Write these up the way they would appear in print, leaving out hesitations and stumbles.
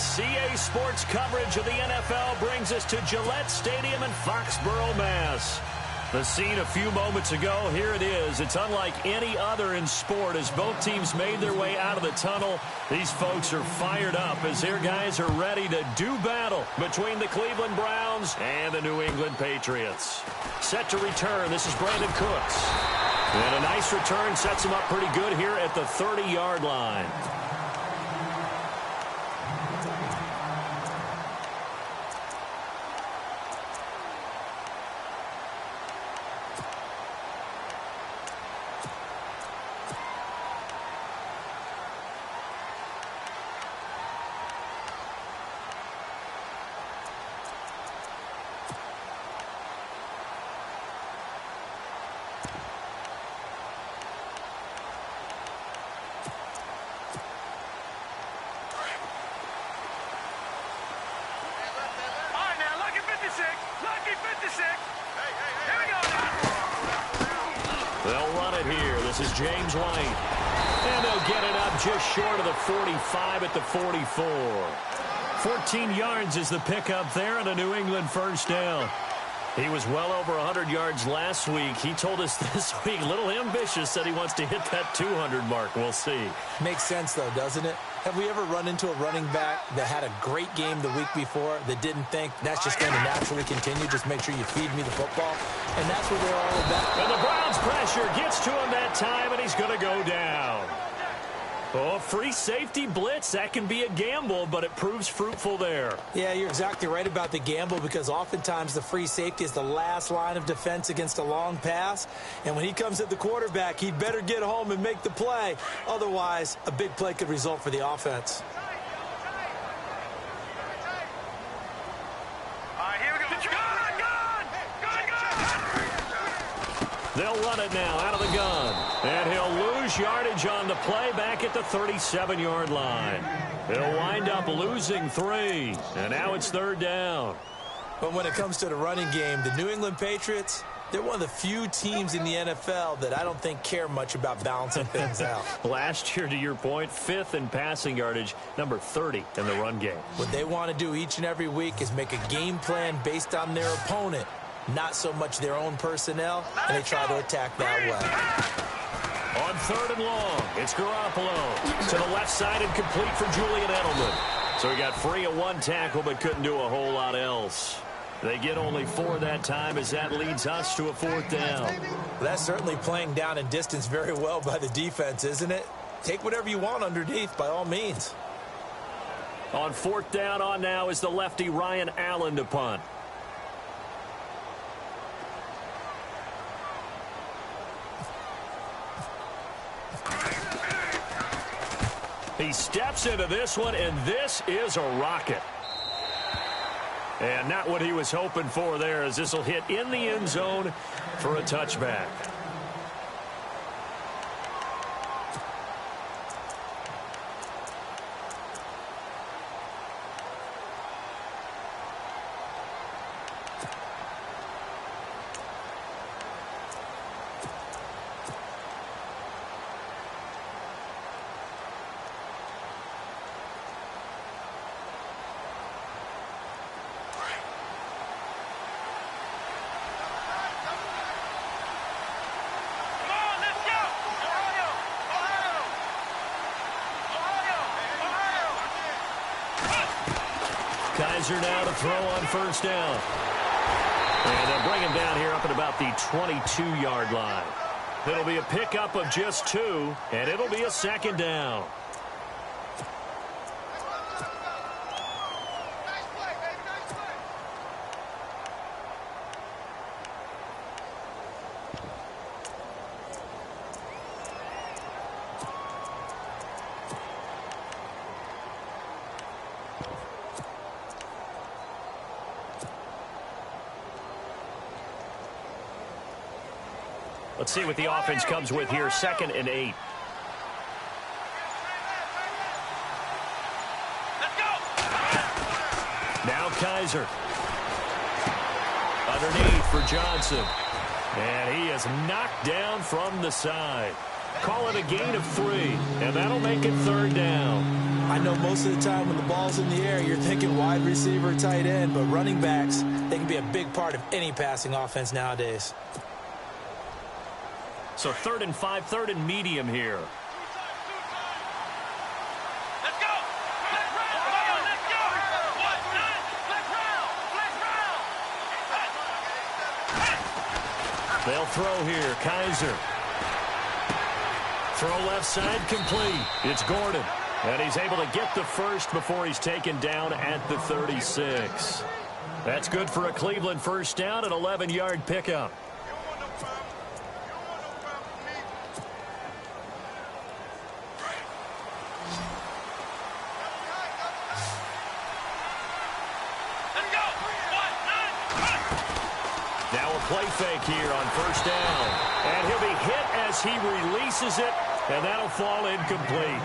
CA Sports coverage of the NFL brings us to Gillette Stadium in Foxborough, Mass. The scene a few moments ago, here it is. It's unlike any other in sport as both teams made their way out of the tunnel. These folks are fired up as their guys are ready to do battle between the Cleveland Browns and the New England Patriots. Set to return, this is Brandon Cooks. And a nice return sets him up pretty good here at the 30-yard line. They'll run it here. This is James White. And they'll get it up just short of the 45 at the 44. 14 yards is the pickup there and a New England first down. He was well over 100 yards last week. He told us this week, a little ambitious, said he wants to hit that 200 mark. We'll see. Makes sense, though, doesn't it? Have we ever run into a running back that had a great game the week before that didn't think that's just going to naturally continue? Just make sure you feed me the football. And that's what they're all about. And the Browns pressure gets to him that time, and he's going to go down. Oh, free safety blitz. That can be a gamble, but it proves fruitful there. Yeah, you're exactly right about the gamble because oftentimes the free safety is the last line of defense against a long pass. And when he comes at the quarterback, he'd better get home and make the play. Otherwise, a big play could result for the offense. They'll run it now out of the gun. And he'll lose yardage on the play back at the 37-yard line. He'll wind up losing 3. And now it's third down. But when it comes to the running game, the New England Patriots, they're one of the few teams in the NFL that I don't think care much about balancing things out. Last year, to your point, 5th in passing yardage, number 30 in the run game. What they want to do each and every week is make a game plan based on their opponent, not so much their own personnel, and they try to attack that way. On 3rd and long, it's Garoppolo to the left side and complete for Julian Edelman. So he got free of 1 tackle but couldn't do a whole lot else. They get only 4 that time as that leads us to a 4th down. Well, that's certainly playing down in distance very well by the defense, isn't it? Take whatever you want underneath by all means. On 4th down on now is the lefty Ryan Allen to punt. He steps into this one, and this is a rocket. And not what he was hoping for there, as this will hit in the end zone for a touchback. Kaiser now to throw on 1st down. And they'll bring him down here up at about the 22-yard line. It'll be a pickup of just 2, and it'll be a 2nd down. Let's see what the offense comes with here. 2nd and 8. Let's go. Now Kaiser. Underneath for Johnson. And he is knocked down from the side. Call it a gain of 3, and that'll make it 3rd down. I know most of the time when the ball's in the air, you're thinking wide receiver, tight end, but running backs, they can be a big part of any passing offense nowadays. So 3rd and 5, 3rd and medium here. Let's go! Let's go! They'll throw here. Kaiser. Throw left side complete. It's Gordon. And he's able to get the first before he's taken down at the 36. That's good for a Cleveland first down, an 11-yard pickup. Now a play fake here on first down. And he'll be hit as he releases it, and that'll fall incomplete.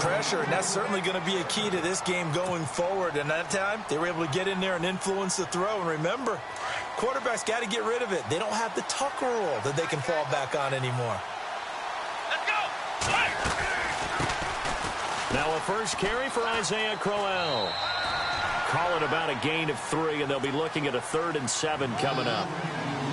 Pressure, and that's certainly going to be a key to this game going forward. And that time, they were able to get in there and influence the throw. And remember, quarterbacks got to get rid of it. They don't have the Tucker rule that they can fall back on anymore. Let's go! Now a first carry for Isaiah Crowell. Call it about a gain of 3, and they'll be looking at a 3rd and 7 coming up.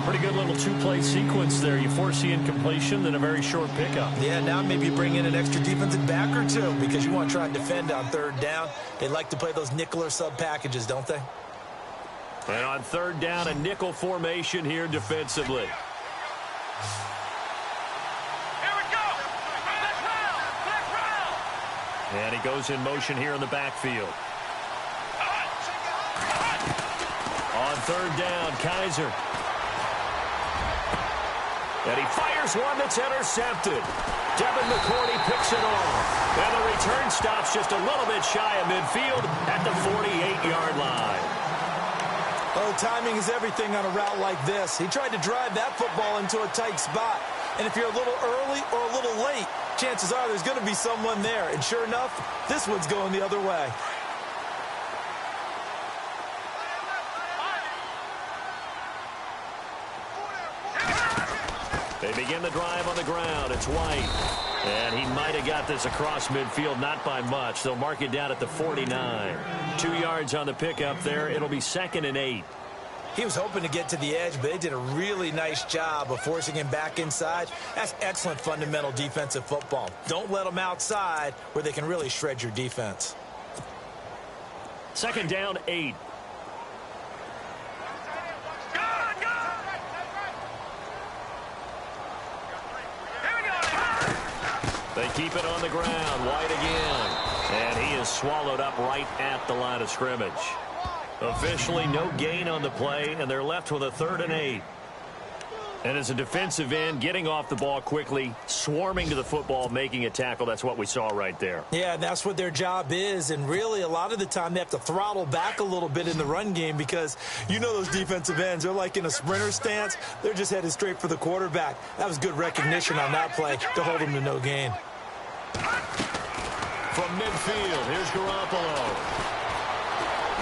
Pretty good little two-play sequence there. You force the incompletion, then a very short pickup. Yeah, now maybe you bring in an extra defensive back or two because you want to try and defend on 3rd down. They like to play those nickel or sub packages, don't they? And on 3rd down, a nickel formation here defensively. Here we go! Let's round! And he goes in motion here in the backfield. On 3rd down, Kaiser. And he fires one that's intercepted. Devin McCourty picks it off. And the return stops just a little bit shy of midfield at the 48-yard line. Oh, timing is everything on a route like this. He tried to drive that football into a tight spot. And if you're a little early or a little late, chances are there's going to be someone there. And sure enough, this one's going the other way. They begin the drive on the ground. It's White. And he might have got this across midfield, not by much. They'll mark it down at the 49. 2 yards on the pickup there. It'll be 2nd and 8. He was hoping to get to the edge, but they did a really nice job of forcing him back inside. That's excellent fundamental defensive football. Don't let them outside where they can really shred your defense. 2nd down, 8. They keep it on the ground. White again. And he is swallowed up right at the line of scrimmage. Officially no gain on the play, and they're left with a 3rd and 8. And as a defensive end, getting off the ball quickly, swarming to the football, making a tackle, that's what we saw right there. Yeah, and that's what their job is. And really, a lot of the time, they have to throttle back a little bit in the run game because you know those defensive ends, they're like in a sprinter stance. They're just headed straight for the quarterback. That was good recognition on that play to hold him to no gain. From midfield, here's Garoppolo.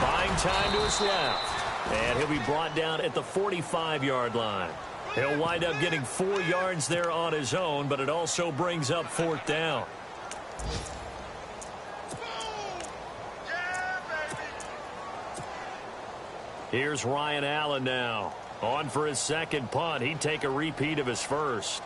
Buying time to his left. And he'll be brought down at the 45-yard line. He'll wind up getting 4 yards there on his own, but it also brings up 4th down. Here's Ryan Allen now. On for his 2nd punt. He'd take a repeat of his first.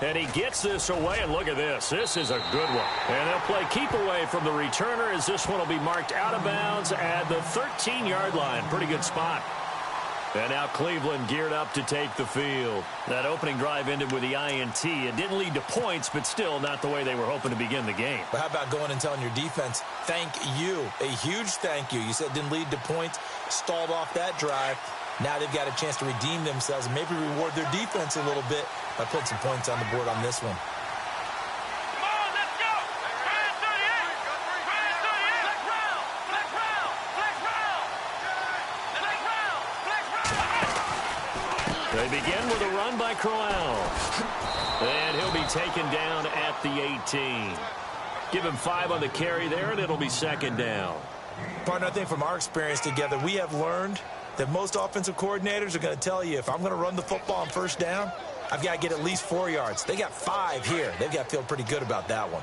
And he gets this away, and look at this. This is a good one. And they'll play keep away from the returner as this one will be marked out of bounds at the 13-yard line. Pretty good spot. And now Cleveland geared up to take the field. That opening drive ended with the INT. It didn't lead to points, but still not the way they were hoping to begin the game. But how about going and telling your defense, thank you, a huge thank you. You said it didn't lead to points, stalled off that drive. Now they've got a chance to redeem themselves and maybe reward their defense a little bit by putting some points on the board on this one. Come on, let's go! Brand 38! Brand 38! Flex round! Flex round! Flex round! Flex round! Flex round! They begin with a run by Crowell. And he'll be taken down at the 18. Give him 5 on the carry there, and it'll be 2nd down. Partner, I think from our experience together, we have learned that most offensive coordinators are going to tell you, if I'm going to run the football on first down, I've got to get at least 4 yards. They got 5 here. They've got to feel pretty good about that one.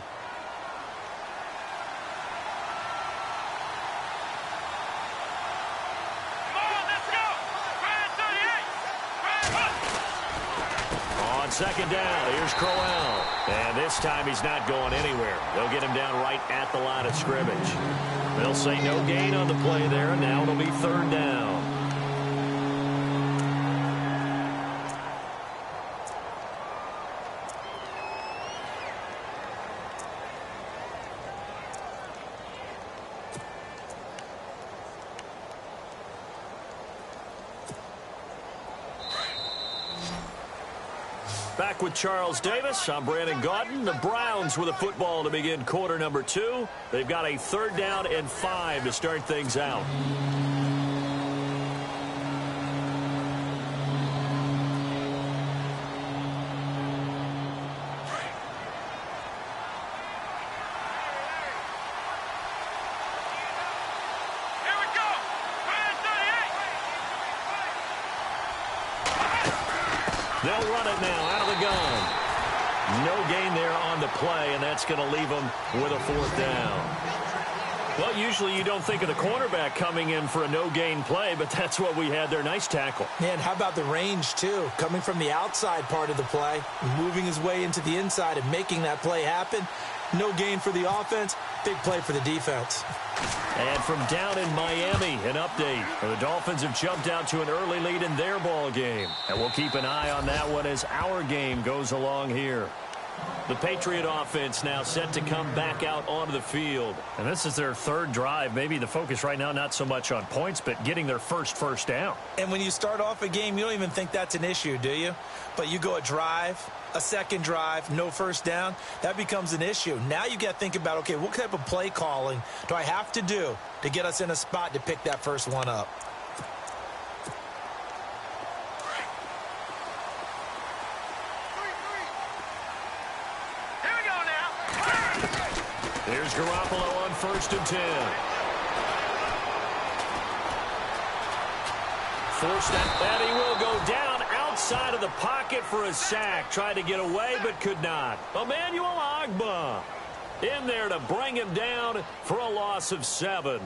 On second down, here's Crowell. And this time he's not going anywhere. They'll get him down right at the line of scrimmage. They'll say no gain on the play there, and now it'll be third down. Back with Charles Davis, I'm Brandon Gaudin. The Browns with a football to begin quarter number 2. They've got a third down and 5 to start things out. They'll run it now out of the gun. No gain there on the play, and that's going to leave them with a fourth down. Well, usually you don't think of the cornerback coming in for a no-gain play, but that's what we had there. Nice tackle. Man, how about the range, too? Coming from the outside part of the play, moving his way into the inside and making that play happen. No gain for the offense, big play for the defense. And from down in Miami, an update. The Dolphins have jumped out to an early lead in their ball game. And we'll keep an eye on that one as our game goes along here. The Patriot offense now set to come back out onto the field. And this is their third drive. Maybe the focus right now not so much on points, but getting their first down. And when you start off a game, you don't even think that's an issue, do you? But you go a drive, a second drive, no first down, that becomes an issue. Now you got to think about, okay, what type of play calling do I have to do to get us in a spot to pick that first one up? Here's Garoppolo on 1st and 10. Forced that, and he will go down outside of the pocket for a sack. Tried to get away, but could not. Emmanuel Ogbah in there to bring him down for a loss of 7.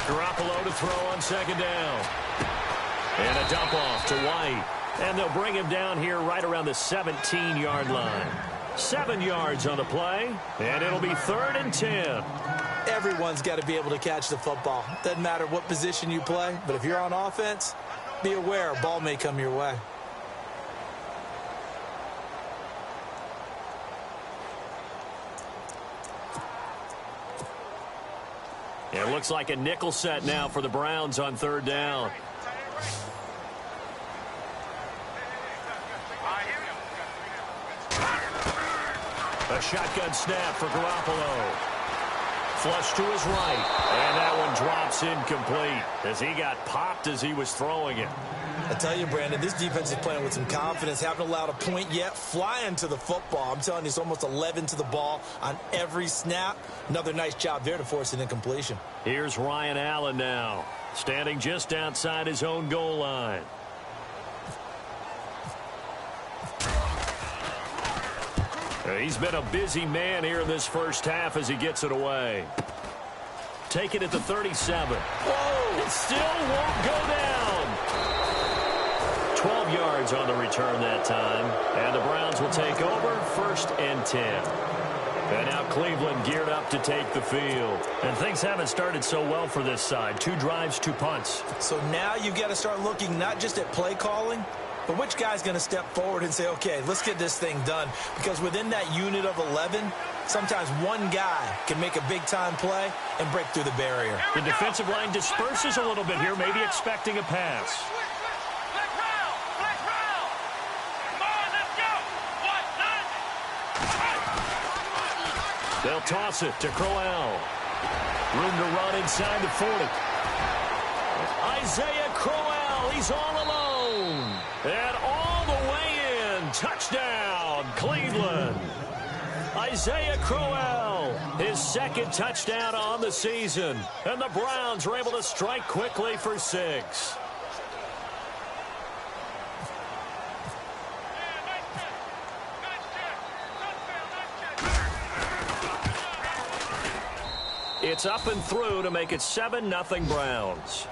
Garoppolo to throw on second down. And a dump off to White. And they'll bring him down here right around the 17-yard line. 7 yards on the play, and it'll be 3rd and 10. Everyone's got to be able to catch the football. Doesn't matter what position you play, but if you're on offense, be aware a ball may come your way. It looks like a nickel set now for the Browns on 3rd down. A shotgun snap for Garoppolo. Flush to his right, and that one drops incomplete as he got popped as he was throwing it. I tell you, Brandon, this defense is playing with some confidence. Haven't allowed a point yet. Flying to the football. I'm telling you, it's almost 11 to the ball on every snap. Another nice job there to force an incompletion. Here's Ryan Allen now, standing just outside his own goal line. He's been a busy man here in this first half as he gets it away. Take it at the 37. Whoa! It still won't go down. 12 yards on the return that time. And the Browns will take over 1st and 10. And now Cleveland geared up to take the field. And things haven't started so well for this side. 2 drives, 2 punts. So now you've got to start looking not just at play calling, but which guy's going to step forward and say, okay, let's get this thing done. Because within that unit of 11, sometimes one guy can make a big-time play and break through the barrier. The defensive line disperses a little bit here, maybe expecting a pass. They'll toss it to Crowell. Room to run inside the 40. Isaiah Crowell, he's all alone. And all the way in. Touchdown, Cleveland. Isaiah Crowell, his second touchdown on the season. And the Browns are able to strike quickly for 6. It's up and through to make it 7-0 Browns.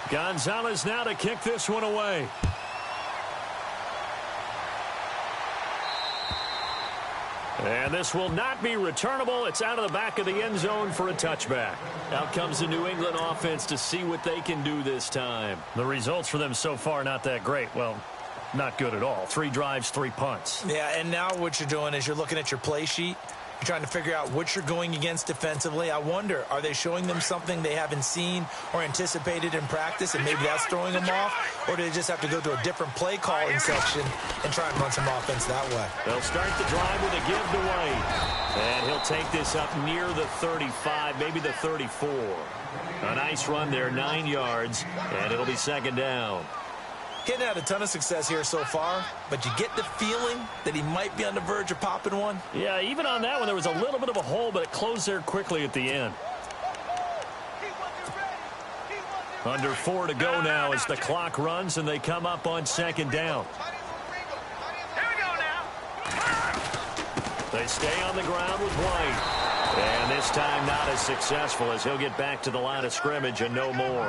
Gonzalez now to kick this one away. And this will not be returnable. It's out of the back of the end zone for a touchback. Out comes the New England offense to see what they can do this time. The results for them so far not that great. Well, not good at all. 3 drives, 3 punts. Yeah, and now what you're doing is you're looking at your play sheet. You're trying to figure out what you're going against defensively. I wonder, are they showing them something they haven't seen or anticipated in practice, and maybe that's throwing them off? Or do they just have to go to a different play calling section and try and run some offense that way? They'll start the drive with a give to White. And he'll take this up near the 35, maybe the 34. A nice run there, 9 yards, and it'll be second down. Getting had a ton of success here so far, but you get the feeling that he might be on the verge of popping one. Yeah, even on that one, there was a little bit of a hole, but it closed there quickly at the end. Under 4 to go now as the clock runs and they come up on second down. Here we go now. They stay on the ground with White. And this time not as successful as he'll get back to the line of scrimmage and no more.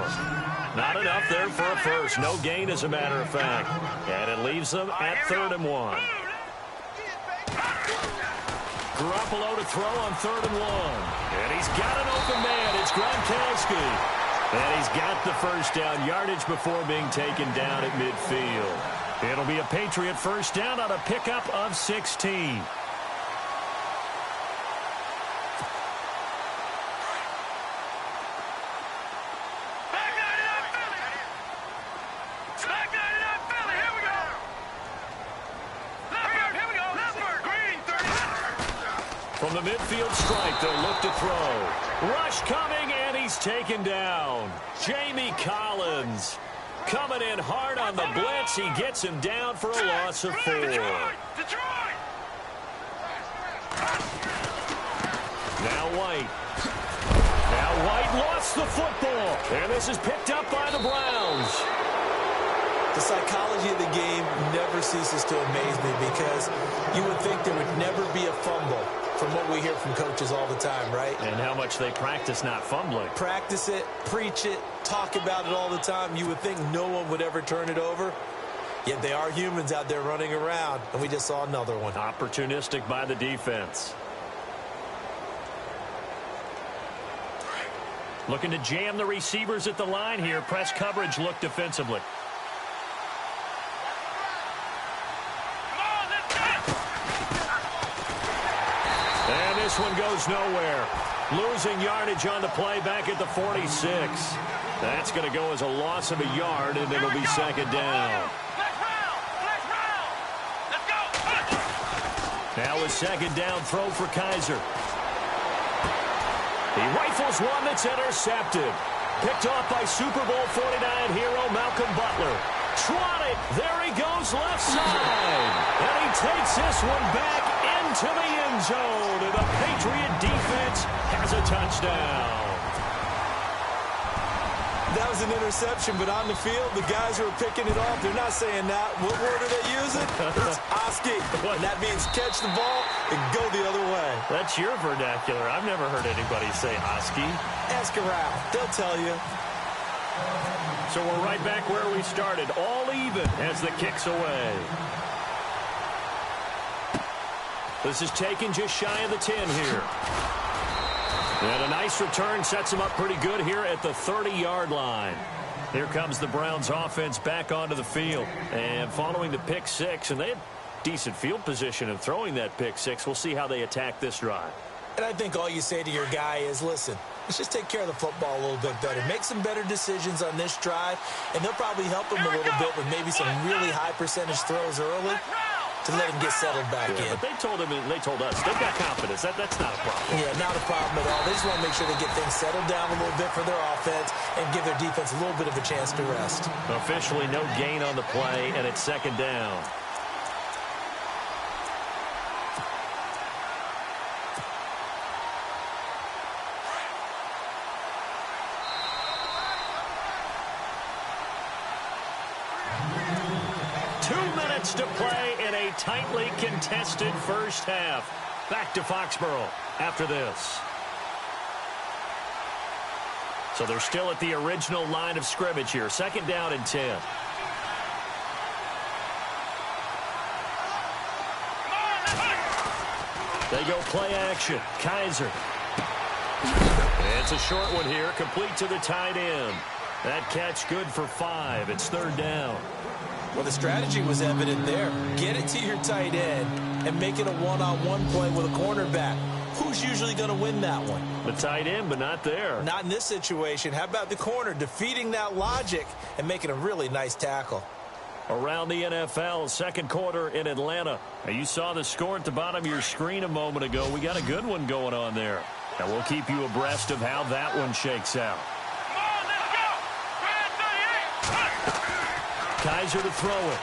Not enough there for a first. No gain, as a matter of fact. And it leaves them at 3rd and 1. Garoppolo to throw on 3rd and 1. And he's got an open man. It's Gronkowski. And he's got the first down yardage before being taken down at midfield. It'll be a Patriot first down on a pickup of 16. From the midfield stripe, they'll look to throw. Rush coming, and he's taken down. Jamie Collins coming in hard on the blitz. He gets him down for a loss of 4. Now White. Now White lost the football. And this is picked up by the Browns. The psychology of the game never ceases to amaze me because you would think there would never be a fumble from what we hear from coaches all the time, right? And how much they practice not fumbling. Practice it, preach it, talk about it all the time. You would think no one would ever turn it over. Yet they are humans out there running around, and we just saw another one. Opportunistic by the defense. Looking to jam the receivers at the line here. Press coverage look defensively. And this one goes nowhere. Losing yardage on the play back at the 46. That's going to go as a loss of a yard, and it'll be second down. Now a second down throw for Kaiser. He rifles one that's intercepted. Picked off by Super Bowl 49 hero Malcolm Butler. Trotted. There he goes left side. And he takes this one back into the end zone. And the Patriot defense has a touchdown. That was an interception, but on the field, the guys who are picking it off, they're not saying that. What word are they using? It's Oski. And that means catch the ball and go the other way. That's your vernacular. I've never heard anybody say Oski. Ask around. They'll tell you. So we're right back where we started. All even as the kick's away. This is taken just shy of the 10 here. And a nice return sets him up pretty good here at the 30-yard line. Here comes the Browns offense back onto the field. And following the pick six, and they had decent field position of throwing that pick six. We'll see how they attack this drive. And I think all you say to your guy is, listen, let's just take care of the football a little bit better. Make some better decisions on this drive, and they'll probably help him a little bit with maybe some really high percentage throws early to let him get settled back in. But they told him, and they told us, they've got confidence. That's not a problem. Yeah, not a problem at all. They just want to make sure they get things settled down a little bit for their offense and give their defense a little bit of a chance to rest. Officially no gain on the play, and it's second down. To play in a tightly contested first half. Back to Foxborough after this. So they're still at the original line of scrimmage here. Second down and 10. They go play action. Kaiser. It's a short one here, complete to the tight end. That catch good for 5. It's third down. Well, the strategy was evident there. Get it to your tight end and make it a one-on-one play with a cornerback. Who's usually going to win that one? The tight end, but not there. Not in this situation. How about the corner defeating that logic and making a really nice tackle? Around the NFL, second quarter in Atlanta. Now, you saw the score at the bottom of your screen a moment ago. We got a good one going on there. And we'll keep you abreast of how that one shakes out. Kaiser to throw it.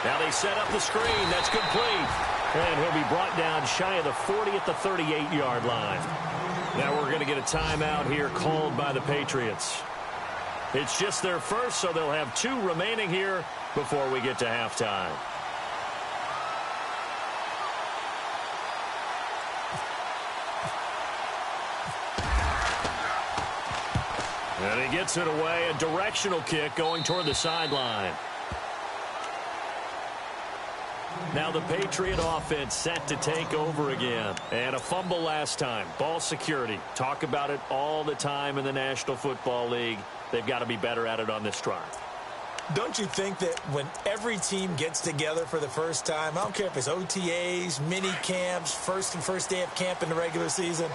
Now they set up the screen. That's complete. And he'll be brought down shy of the 40 at the 38-yard line. Now we're going to get a timeout here called by the Patriots. It's just their first, so they'll have 2 remaining here before we get to halftime. And he gets it away, a directional kick going toward the sideline. Now the Patriot offense set to take over again. And a fumble last time. Ball security. Talk about it all the time in the National Football League. They've got to be better at it on this drive. Don't you think that when every team gets together for the first time, I don't care if it's OTAs, mini camps, first day of camp in the regular season,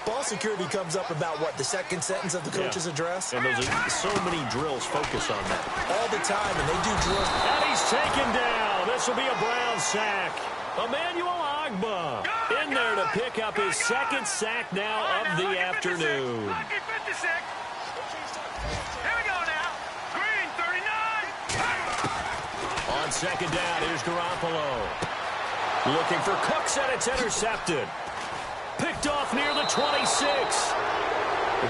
ball security comes up about, what, the second sentence of the coach's address? And those are so many drills focus on that. All the time, and they do drills. And he's taken down. This will be a Brown sack. Emmanuel Ogbah in there to pick up his second sack now of the afternoon. On second down, here's Garoppolo. Looking for Cooks, and it's intercepted. Picked off near the 26.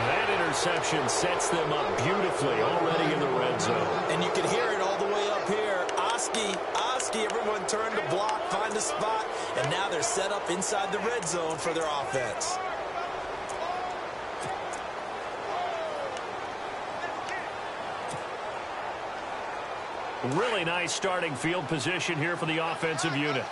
That interception sets them up beautifully already in the red zone. And you can hear it all the way up here. Oski, everyone turned to block, find a spot, and now they're set up inside the red zone for their offense. Really nice starting field position here for the offensive unit.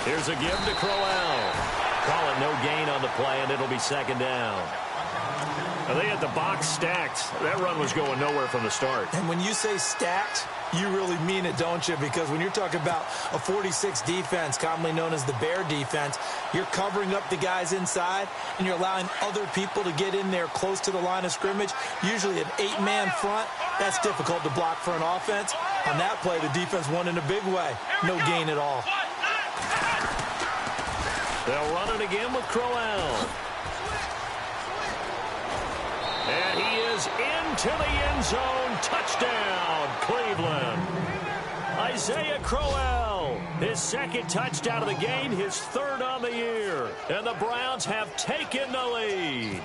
Here's a give to Crowell. Call it no gain on the play, and it'll be second down. Now they had the box stacked. That run was going nowhere from the start. And when you say stacked, you really mean it, don't you? Because when you're talking about a 46 defense, commonly known as the Bear defense, you're covering up the guys inside, and you're allowing other people to get in there close to the line of scrimmage. Usually an 8-man front. That's difficult to block for an offense. On that play, the defense won in a big way. No gain at all. They'll run it again with Crowell. And he is into the end zone. Touchdown, Cleveland. Isaiah Crowell, his second touchdown of the game, his third on the year. And the Browns have taken the lead.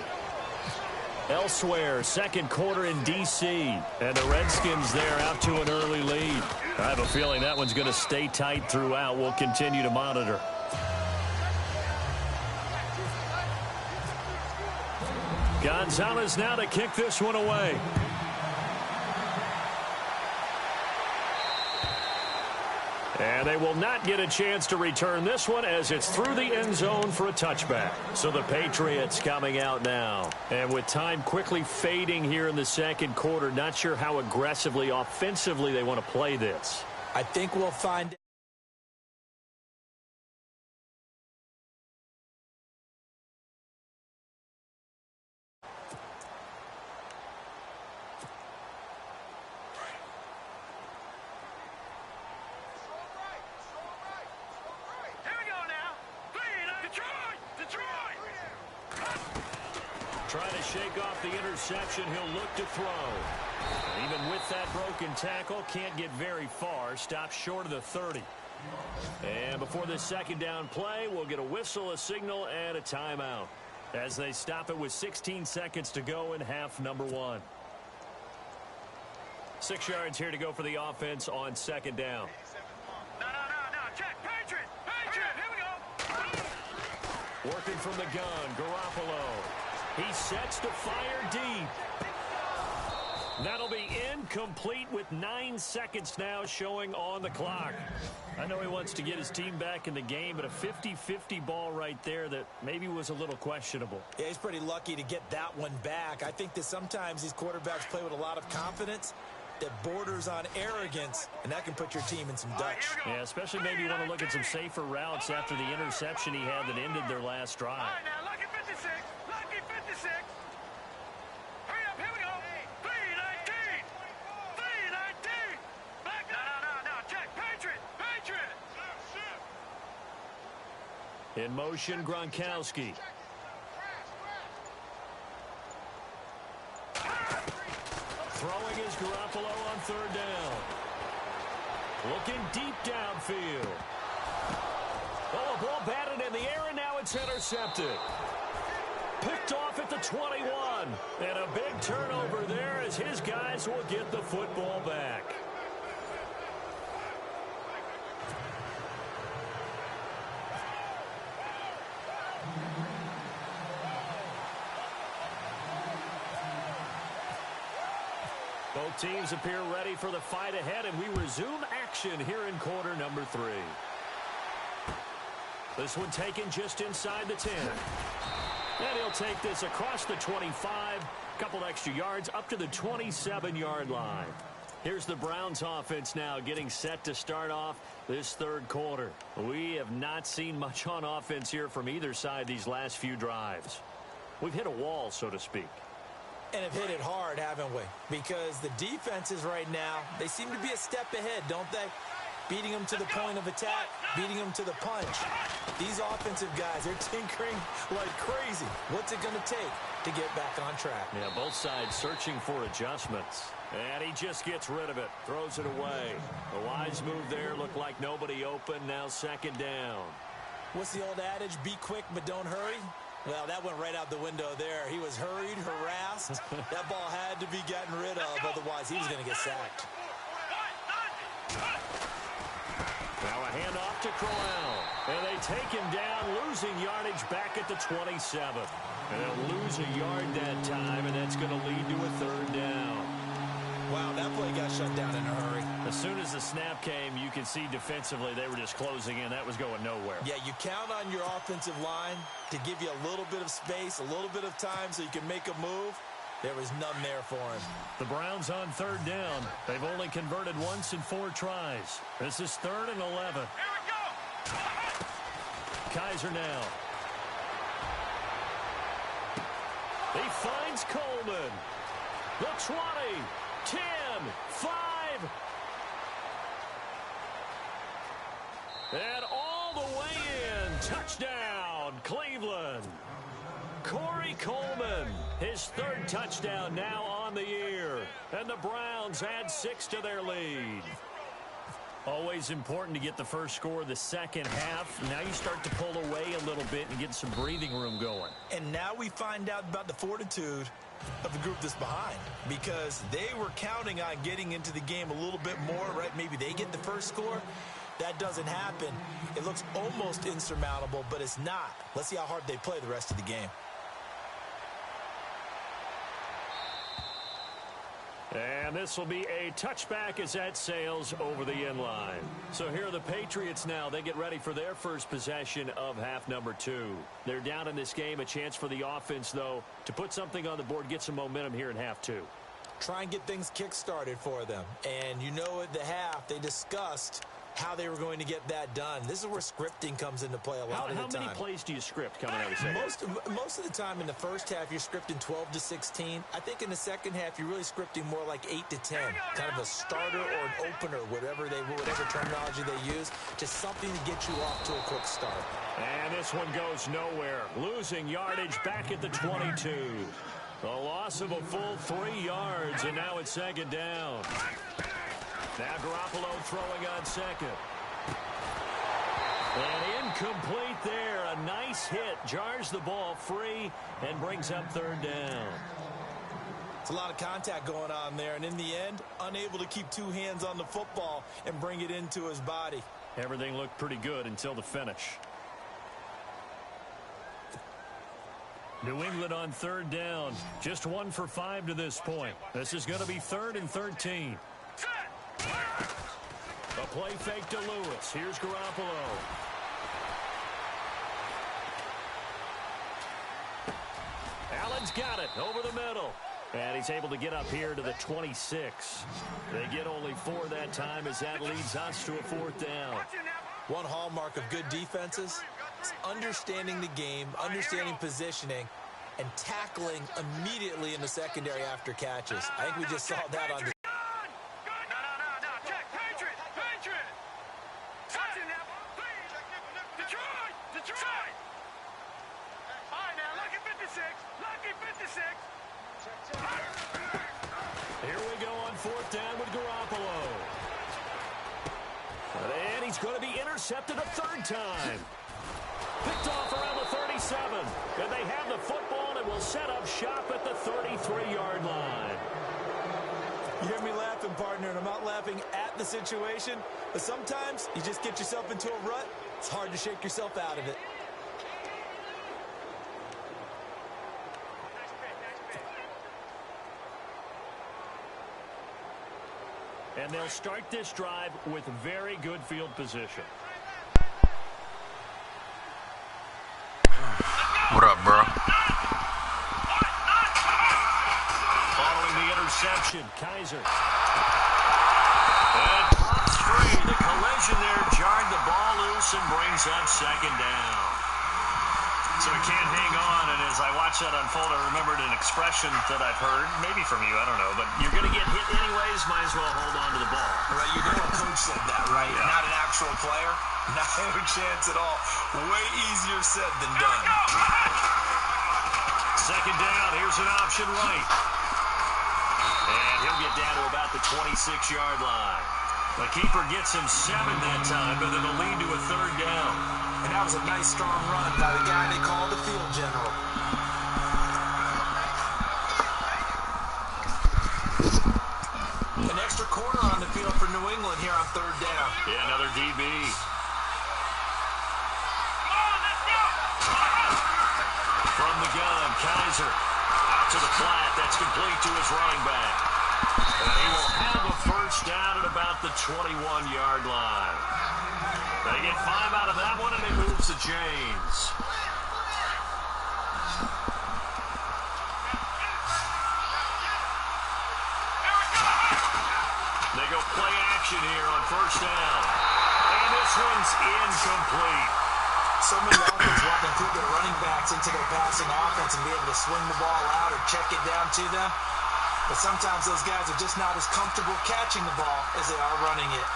Elsewhere, second quarter in D.C. And the Redskins there out to an early lead. I have a feeling that one's going to stay tight throughout. We'll continue to monitor. Gonzalez now to kick this one away. And they will not get a chance to return this one as it's through the end zone for a touchback. So the Patriots coming out now. And with time quickly fading here in the second quarter, not sure how aggressively, offensively they want to play this. I think we'll find... Trying to shake off the interception, he'll look to throw. Even with that broken tackle, can't get very far. Stops short of the 30. And before this second down play, we'll get a whistle, a signal, and a timeout as they stop it with 16 seconds to go in half number 1. 6 yards here to go for the offense on second down. No. Check. Patriot. Here we go. Working from the gun, Garoppolo. He sets to fire deep. That'll be incomplete with 9 seconds now showing on the clock. I know he wants to get his team back in the game, but a 50-50 ball right there that maybe was a little questionable. Yeah, he's pretty lucky to get that one back. I think that sometimes these quarterbacks play with a lot of confidence that borders on arrogance, and that can put your team in some Dutch. Yeah, especially maybe you want to look at some safer routes after the interception he had that ended their last drive. All right, now, lucky 56. Lucky 56. Hurry up, here we go. 319. 319. Back up. No. Check. Patriot. In motion, Gronkowski. Throwing is Garoppolo on third down. Looking deep downfield. Oh, a ball batted in the air, and now it's intercepted. Picked off at the 21. And a big turnover there as his guys will get the football back. Both teams appear ready for the fight ahead, and we resume action here in quarter number 3. This one taken just inside the 10. And he'll take this across the 25, couple extra yards up to the 27-yard line. Here's the Browns offense now getting set to start off this third quarter. We have not seen much on offense here from either side these last few drives. We've hit a wall, so to speak. And have hit it hard, haven't we? Because the defenses right now, they seem to be a step ahead, don't they? Beating them to the point of attack, beating them to the punch. These offensive guys, they're tinkering like crazy. What's it going to take to get back on track? Yeah, both sides searching for adjustments. And he just gets rid of it, throws it away. A wise move there, looked like nobody open, now second down. What's the old adage, be quick but don't hurry? Well, that went right out the window there. He was hurried, harassed. That ball had to be gotten rid of, otherwise he was going to get sacked. Now a handoff to Crowell. And they take him down, losing yardage back at the 27. And they'll lose a yard that time, and that's going to lead to a third down. Wow, that play got shut down in a hurry. As soon as the snap came, you could see defensively they were just closing in. That was going nowhere. Yeah, you count on your offensive line to give you a little bit of space, a little bit of time so you can make a move. There was none there for him. The Browns on third down. They've only converted once in 4 tries. This is 3rd and 11. Here we go. Kaiser now. He finds Coleman. The 20, 10, 5. And all the way in. Touchdown, Cleveland. Corey Coleman, his 3rd touchdown now on the year. And the Browns add 6 to their lead. Always important to get the first score of the second half. Now you start to pull away a little bit and get some breathing room going. And now we find out about the fortitude of the group that's behind, because they were counting on getting into the game a little bit more, right? Maybe they get the first score. That doesn't happen. It looks almost insurmountable, but it's not. Let's see how hard they play the rest of the game. And this will be a touchback as that sails over the end line. So here are the Patriots now. They get ready for their first possession of half number 2. They're down in this game. A chance for the offense, though, to put something on the board, get some momentum here in half 2. Try and get things kick-started for them. And you know at the half, they discussed how they were going to get that done. This is where scripting comes into play a lot of the time. How many plays do you script coming out of the second? Most of the time in the first half, you're scripting 12 to 16. I think in the second half, you're really scripting more like 8 to 10. Kind of a starter or an opener, whatever terminology they use, just something to get you off to a quick start. And this one goes nowhere. Losing yardage back at the 22. A loss of a full 3 yards, and now it's second down. Now Garoppolo throwing on second. And incomplete there. A nice hit. Jars the ball free and brings up third down. It's a lot of contact going on there. And in the end, unable to keep 2 hands on the football and bring it into his body. Everything looked pretty good until the finish. New England on third down. Just 1 for 5 to this point. This is going to be 3rd and 13. A play fake to Lewis. Here's Garoppolo. Allen's got it over the middle. And he's able to get up here to the 26. They get only 4 that time as that leads us to a 4th down. One hallmark of good defenses is understanding the game, understanding positioning, and tackling immediately in the secondary after catches. I think we just saw that on the... Here we go on 4th down with Garoppolo. And he's going to be intercepted a 3rd time. Picked off around the 37. And they have the football and will set up shop at the 33-yard line. You hear me laughing, partner, and I'm not laughing at the situation, but sometimes you just get yourself into a rut. It's hard to shake yourself out of it. And they'll start this drive with very good field position. What up, bro? Following the interception, Kaiser. And pops free. The collision there jarred the ball loose and brings up second down. So he can't hang on, and as I watch that unfold, I remembered an expression that I've heard, maybe from you, I don't know, but you're going to get hit anyways, might as well hold on to the ball. Right, you know a coach said that, right? Yeah. Not an actual player. Not a chance at all. Way easier said than done. Second down, here's an option right. And he'll get down to about the 26-yard line. The keeper gets him 7 that time, but it'll lead to a 3rd down. And that was a nice, strong run by the guy they call the field general. An extra quarter on the field for New England here on 3rd down. Yeah, another DB. From the gun, Kaiser out to the flat. That's complete to his running back. And he will have a first down at about the 21-yard line. They get 5 out of that one, and it moves to James. They go play action here on first down. And this one's incomplete. So many offenses want to include their running backs into their passing offense and be able to swing the ball out or check it down to them. But sometimes those guys are just not as comfortable catching the ball as they are running it.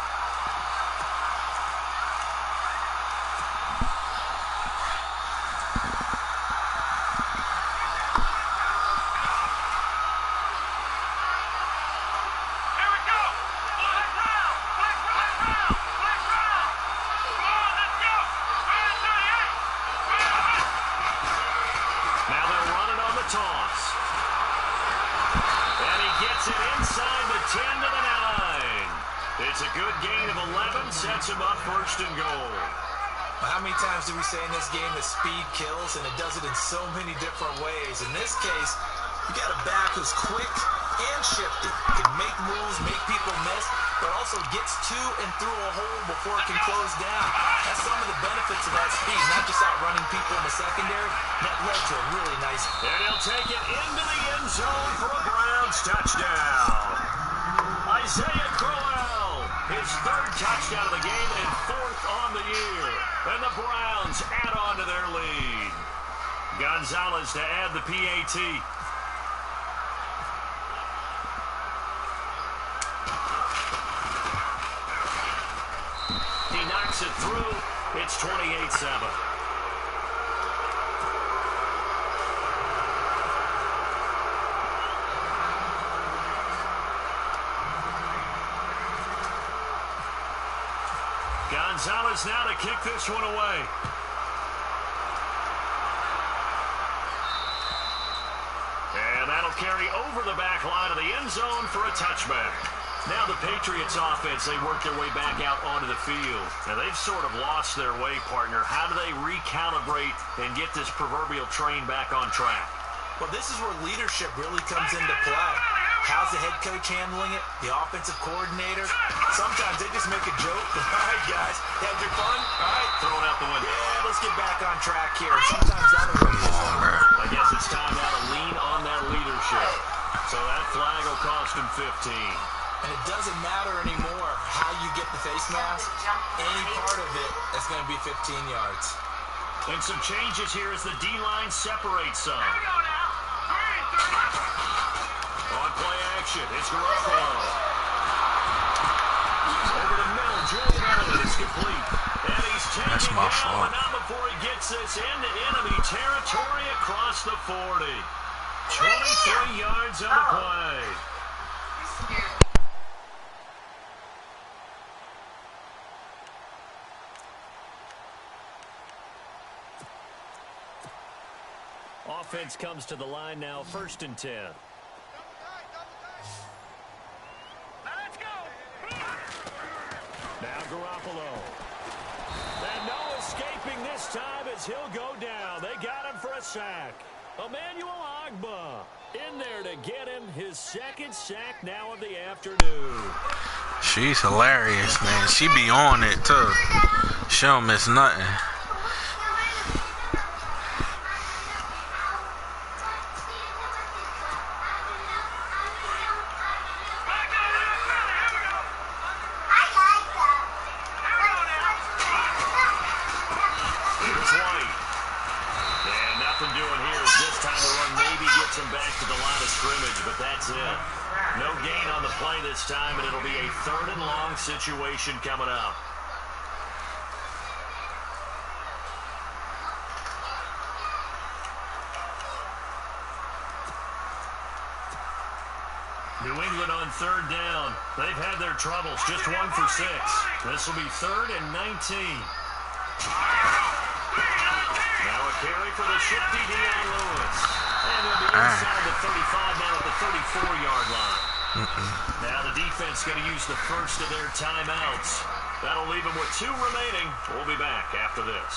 Sets him up 1st and goal. How many times do we say in this game that speed kills, and it does it in so many different ways? In this case, you got a back who's quick and shifty. Can moves, make people miss, but also gets to and through a hole before it can close down. That's some of the benefits of that speed, not just outrunning people in the secondary. That led to a really nice... And he'll take it into the end zone for a Browns touchdown. Isaiah Crowell, his third touchdown of the game and fourth on the year. And the Browns add on to their lead. Gonzalez to add the PAT. He knocks it through. It's 28-7. Gonzalez now to kick this one away. And that'll carry over the back line of the end zone for a touchback. Now the Patriots offense, they work their way back out onto the field. Now they've sort of lost their way, partner. How do they recalibrate and get this proverbial train back on track? Well, this is where leadership really comes into play. How's the head coach handling it? The offensive coordinator? Sometimes they just make a joke. All right, guys, had your fun? All right, throw it out the window. Yeah, let's get back on track here. Sometimes that'll work. I guess it's time now to lean on that leadership. So that flag will cost him 15. And it doesn't matter anymore how you get the face mask. Any part of it is going to be 15 yards. And some changes here as the D-line separates some. On play action, it's Garoppolo. Over the middle, Julian Edelman is complete. And he's taking down, but not before he gets this into enemy territory across the 40. 23 yards on the play. Offense comes to the line now, 1st and 10. Let's go. Now Garoppolo. And no escaping this time as he'll go down. They got him for a sack. Emmanuel Ogbah in there to get him his 2nd sack now of the afternoon. She's hilarious, man. She be on it, too. She don't miss nothing. But that's it. No gain on the play this time, and it'll be a 3rd and long situation coming up. New England on 3rd down. They've had their troubles, just 1 for 6. This will be 3rd and 19. Now a carry for the shifty Deion Lewis. And he'll be inside the 35 now at the 34-yard line. Now the defense going to use the first of their timeouts. That'll leave them with 2 remaining. We'll be back after this.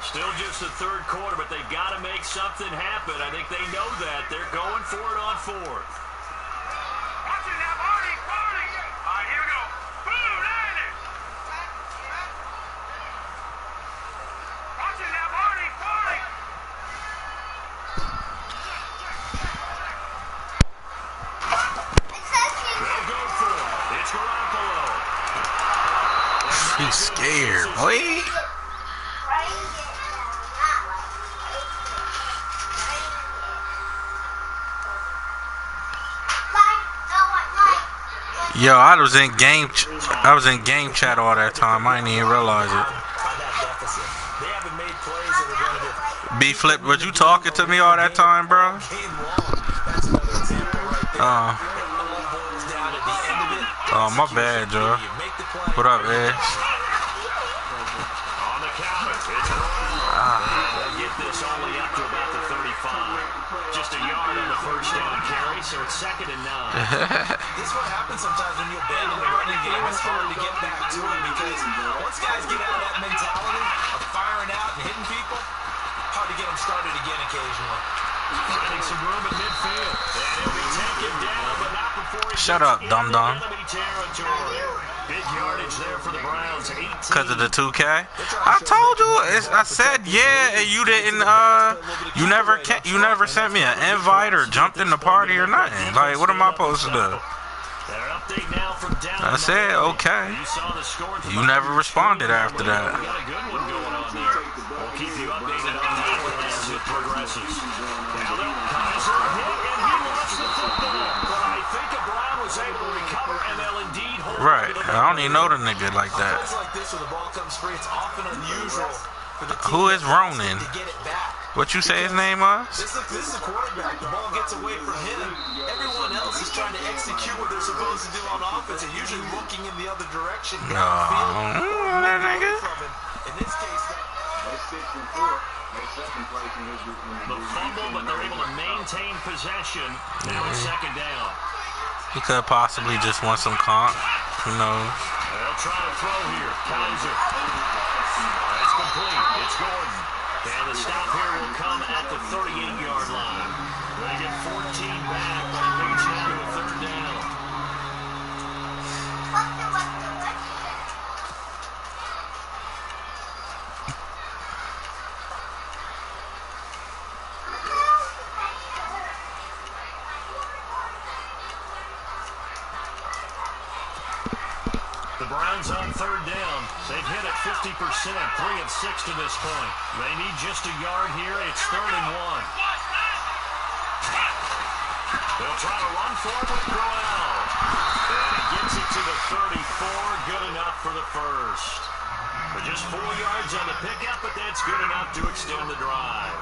Still just the 3rd quarter, but they've got to make something happen. I think they know that. They're going for it on 4th. Watching that, Barney. All right, here we go. Boom, down it. Watching that, Barney. They'll go for it. It's Garoppolo. She's scared, boy. Yo, I was in game chat all that time. I didn't even realize it. B-Flip, was you talking to me all that time, bro? Oh, my bad, Joe. What up, Ed? On the counter, it's Royal. They'll get this only up to about the 35. Just a a yard on the first down carry, so it's 2nd and 9. This is what happens sometimes when you abandon the running game. It's hard to get back to it because once guys get out of that mentality of firing out and hitting people, hard to get them started again occasionally. Finding some room in midfield. And he'll be taken down, but not before he Shut up, dum-dum. enemy territory. Big yardage there for the Browns. 18. Because of the 2K? I told you. I said yeah, and you didn't. You never sent me an invite or jumped in the party or nothing. Like, what am I supposed to do? I said okay. You never responded after that. We got a good one going on there. We'll keep you updated on that as it progresses. Now Kaiser hit and he lost the football. But I think a Brown was able to recover and they'll indeed hold. Right. I don't even know the nigga like that. Like this, when the ball comes free, it's often unusual for the team Who is Ronan? to get it back. What you say his name was? This is the quarterback. The ball gets away from him. Everyone else is trying to execute what they're supposed to do on offense and usually looking in the other direction. No, that nigga. In this case, The fumble, but they're able to maintain possession. Now it's 2nd down. He could possibly just want some comp. Who knows? They'll try to throw here. Kaiser. It's complete. It's Gordon. And the stop here will come at the 38-yard line. They get 14 back, but I think it's down to a 3rd down. The Browns on 3rd down. They've hit it 50%, 3 of 6 to this point. They need just a yard here. It's 3rd and 1. They'll try to run for it with Crowell. And he gets it to the 34. Good enough for the first. For just 4 yards on the pickup, but that's good enough to extend the drive.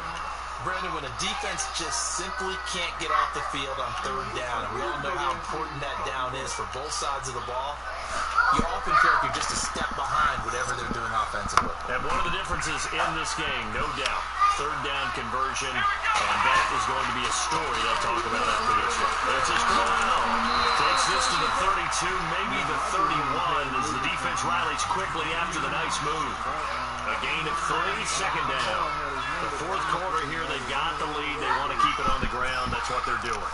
Brandon, when a defense just simply can't get off the field on 3rd down, and we all know how important that down is for both sides of the ball, you often feel like you're just a step behind whatever they're doing offensively. And one of the differences in this game, no doubt, 3rd down conversion, and that is going to be a story they'll talk about after this one. It's just Crowell. Takes this to the 32, maybe the 31, as the defense rallies quickly after the nice move. A gain of 3, 2nd down. The 4th quarter here, they've got the lead. They want to keep it on the ground. That's what they're doing.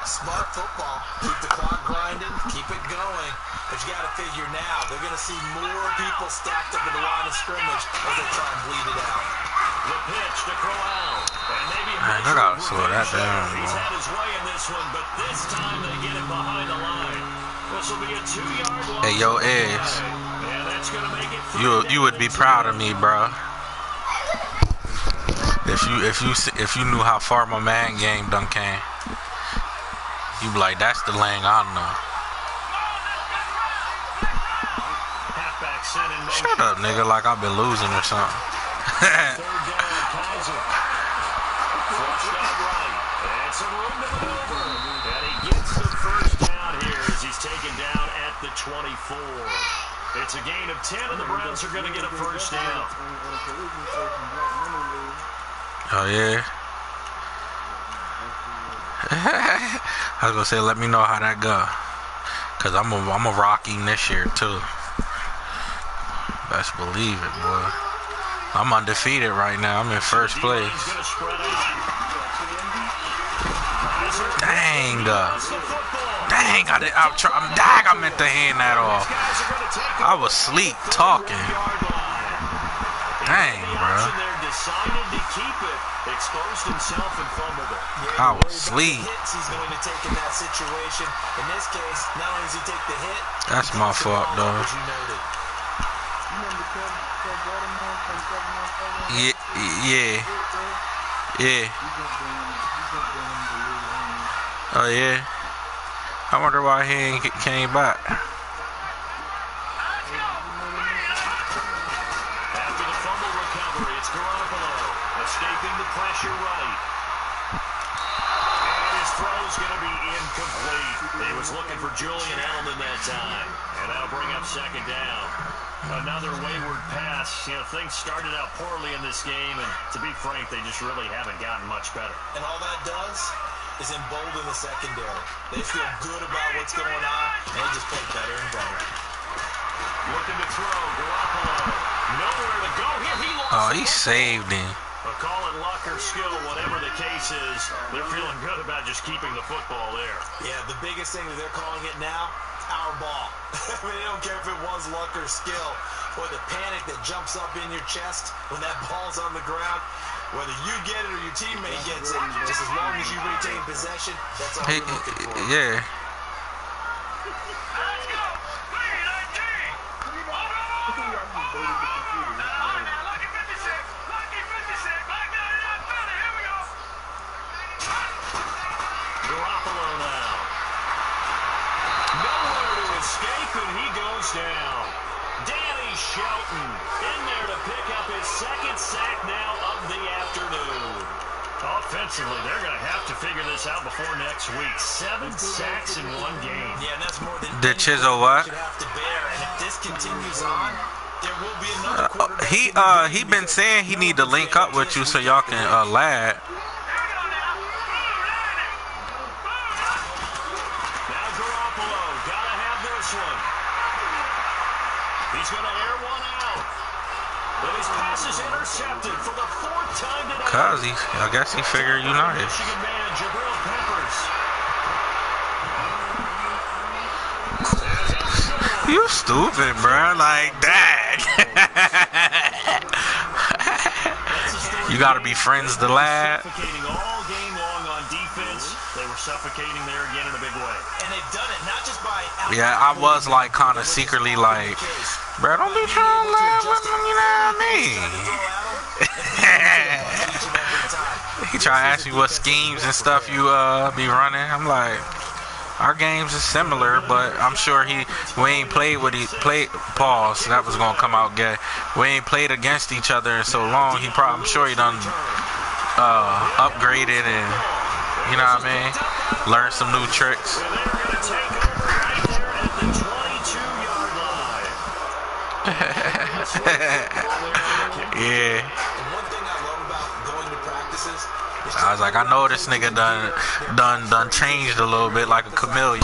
Smart football. Keep the clock grinding. Keep it going. But you got to figure now, they're going to see more people stacked up in the line of scrimmage as they try and bleed it out. The pitch to Crowell. And maybe Man, I gotta slow that down. He's had his way in this one, but this time they get it behind the line. This will be a 2-yard line. Hey, yo, Eggs. And that's going to make it You would be proud of me, bro. If you knew how far my man game done came, you be like, that's the lane I know. Halfback set in motion. Shut up, nigga, like I've been losing or something. 3rd down, Kaiser. Flushed out right. And some room to maneuver. And he gets the first down here as he's taken down at the 24. It's a gain of 10, and the Browns are going to get a first down. Oh, yeah? I was going to say, let me know how that go. Because I'm a rocking this year, too. Best believe it, boy. I'm undefeated right now. I'm in 1st place. Dang. Dang, I meant to hand that off. I was asleep talking. Dang, bro. Decided to keep it, exposed himself and fumbled it. I was asleep. He's going to take in that situation. In this case, not only does he take the hit, that's my fault, though. as you noted. Yeah. Oh, yeah. I wonder why he ain't came back. After the fumble recovery, it's Garoppolo escaping the pressure right. And his throw's going to be incomplete. He was looking for Julian Edelman that time. And that'll bring up 2nd down. Another wayward pass. You know, things started out poorly in this game, and to be frank, they just really haven't gotten much better. And all that does is embolden the secondary. They feel good about what's going on, and they just play better and better. Looking to throw, Garoppolo. Nowhere to go here. He lost. Oh, he saved him. But call it luck or skill, whatever the case is, they're feeling good about just keeping the football there. Yeah, the biggest thing that they're calling it now, our ball. I mean, they don't care if it was luck or skill, or the panic that jumps up in your chest when that ball's on the ground. Whether you get it or your teammate gets it, just as long as you retain possession, that's all you're looking for. Yeah. Let's go. 3-19. Lucky 56. Lucky 56. Back down to that 30. Here we go. Garoppolo now. Nowhere to escape, and he goes down. Danny Shelton in there to pick up his second sack now of the afternoon. Offensively, they're going to have to figure this out before next week. 7 sacks in one game. Yeah, and that's more than Did Chisel what? should have to bear. And if this continues on, there will be another quarterback. He been saying he need to link up with you so y'all can lad. Now Garoppolo, got to have this one. He's going to air one out. But his pass is intercepted for the 4th time today. Cause I guess he figured United. Michigan man, Jabril Peppers. You stupid, bro. Like that. You gotta be friends to lad. Suffocating all game long on defense. They were suffocating there again in a big way. And they've done it not just by Yeah, I was like kind of secretly like, bro, don't be trying to laugh with me, you know what I mean? He try to ask me what schemes and stuff you be running. I'm like, our games is similar, but I'm sure we ain't played with pause. That was gonna come out gay. We ain't played against each other in so long. I'm sure he done upgraded and you know what I mean, learned some new tricks. And they're going to take over right there at the 22-yard line. Yeah. And one thing I love about going to practices is I was like, I know this nigga done changed a little bit like a chameleon.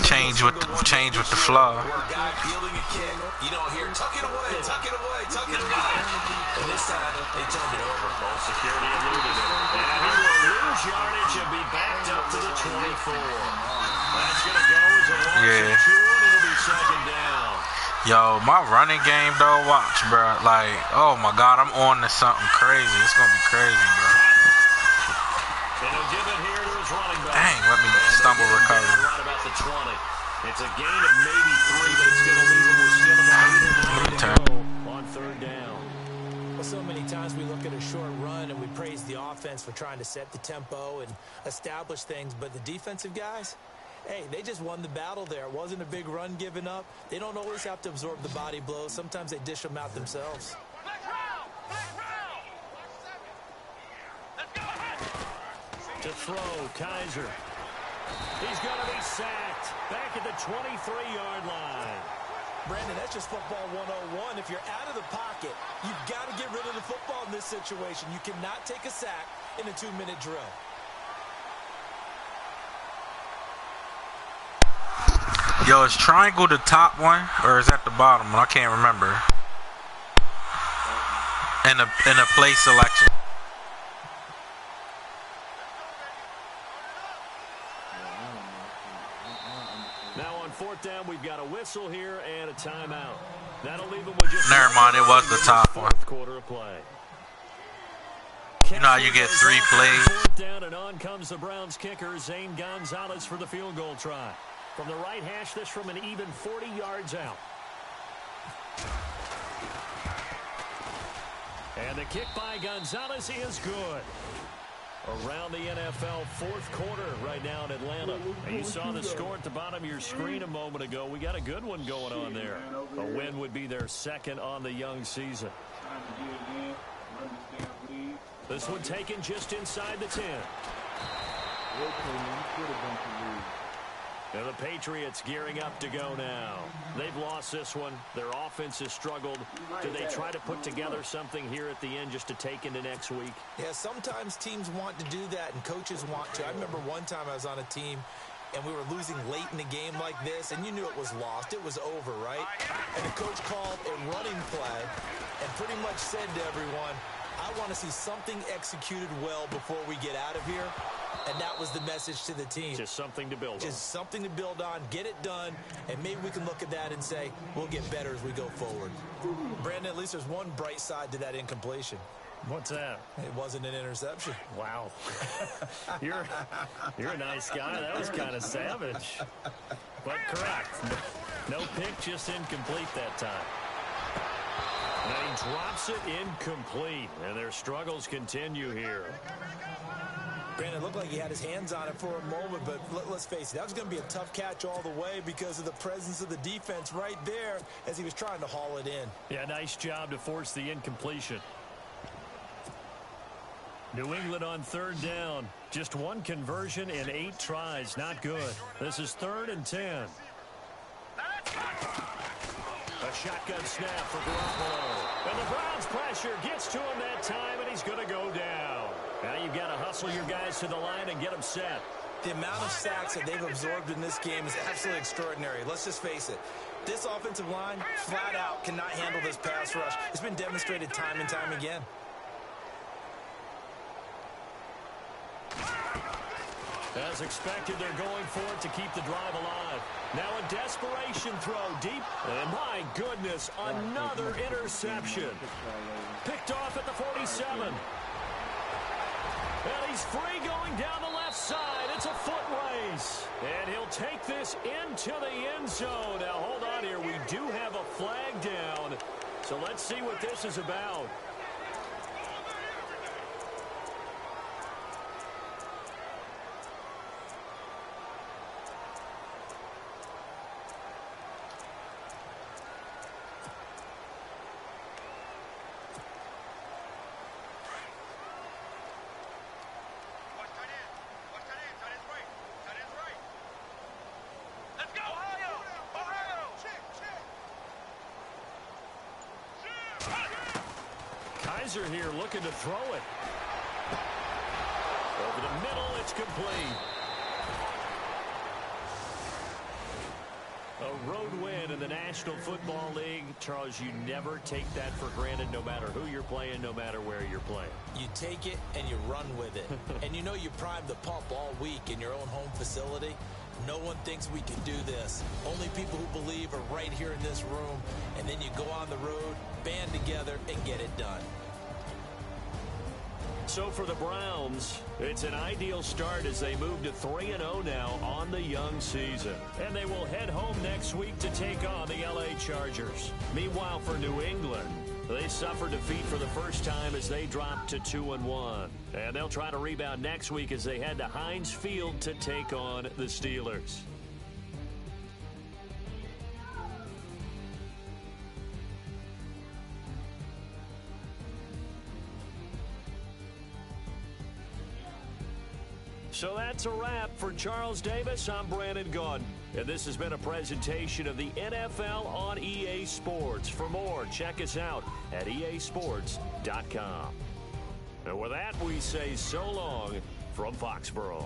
Change with the flow. where a guy fielding a kick, you don't hear tuck it away, tuck it away, tuck it away. And this time they turned it over. Ball security eluded it. And he will lose yardage and be backed up to the 24. That's going to go as a loss of 2, and it'll be 2nd down. Yo, my running game though, watch, bro. Like, oh my God, I'm on to something crazy. It's gonna be crazy, bro. And he'll give it here to his running back. Dang, let me stumble recover. Right about the 20. It's a gain of maybe 3, but it's going to leave him with still about 8 to go on 3rd down. Well, so many times we look at a short run and we praise the offense for trying to set the tempo and establish things, but the defensive guys, hey, they just won the battle there. It wasn't a big run given up. They don't always have to absorb the body blows. Sometimes they dish them out themselves. Black round. Let's go. To throw, Kaiser. He's going to be sacked back at the 23-yard line. Brandon, that's just football 101. If you're out of the pocket, you've got to get rid of the football in this situation. You cannot take a sack in a 2-minute drill. Yo, is triangle the top one or is that the bottom one? I can't remember. In a play selection. Now on 4th down, we've got a whistle here and a timeout. That'll leave him with just Never mind, it was the top one. 4th quarter of play. You know how you get 3 plays? 4th down, and on comes the Browns kicker, Zane Gonzalez, for the field goal try. From the right hash, this from an even 40 yards out. And the kick by Gonzalez is good. Around the NFL 4th quarter right now in Atlanta. And you saw the score at the bottom of your screen a moment ago. We got a good one going on there. A win would be their 2nd on the young season. This one taken just inside the 10. And the Patriots gearing up to go now. They've lost this one. Their offense has struggled. Do they try to put together something here at the end just to take into next week? Yeah, sometimes teams want to do that and coaches want to. I remember one time I was on a team and we were losing late in the game like this, and you knew it was lost. It was over, right? And the coach called a running play and pretty much said to everyone, I want to see something executed well before we get out of here. And that was the message to the team. Just something to build on. Just something to build on, get it done, and maybe we can look at that and say, we'll get better as we go forward. Brandon, at least there's one bright side to that incompletion. What's that? It wasn't an interception. Wow. You're a nice guy. That was kind of savage. But correct. No pick, just incomplete that time. And he drops it incomplete. And their struggles continue here. Brandon, it looked like he had his hands on it for a moment, but let's face it, that was going to be a tough catch all the way because of the presence of the defense right there as he was trying to haul it in. Yeah, nice job to force the incompletion. New England on third down. Just one conversion in 8 tries. Not good. This is 3rd and 10. A shotgun snap for Garoppolo. And the Browns pressure gets to him that time, and he's going to go down. Now you've got to hustle your guys to the line and get them set. The amount of sacks that they've absorbed in this game is absolutely extraordinary. Let's just face it. This offensive line, flat out, cannot handle this pass rush. It's been demonstrated time and time again. As expected, they're going for it to keep the drive alive. Now a desperation throw deep. And my goodness, another interception. Picked off at the 47. And he's free going down the left side. It's a foot race. And he'll take this into the end zone. Now, hold on here. We do have a flag down. So let's see what this is about. Kaiser here looking to throw it. Over the middle, it's complete. A road win in the National Football League. Charles, you never take that for granted no matter who you're playing, no matter where you're playing. You take it and you run with it. And you know you primed the pump all week in your own home facility. No one thinks we can do this. Only people who believe are right here in this room. And then you go on the road, band together, and get it done. So for the Browns, it's an ideal start as they move to 3-0 now on the young season. And they will head home next week to take on the LA Chargers. Meanwhile, for New England, they suffered defeat for the first time as they dropped to 2-1. And they'll try to rebound next week as they head to Heinz Field to take on the Steelers. So that's a wrap. For Charles Davis, I'm Brandon Gaudin. And this has been a presentation of the NFL on EA Sports. For more, check us out at easports.com. And with that, we say so long from Foxborough.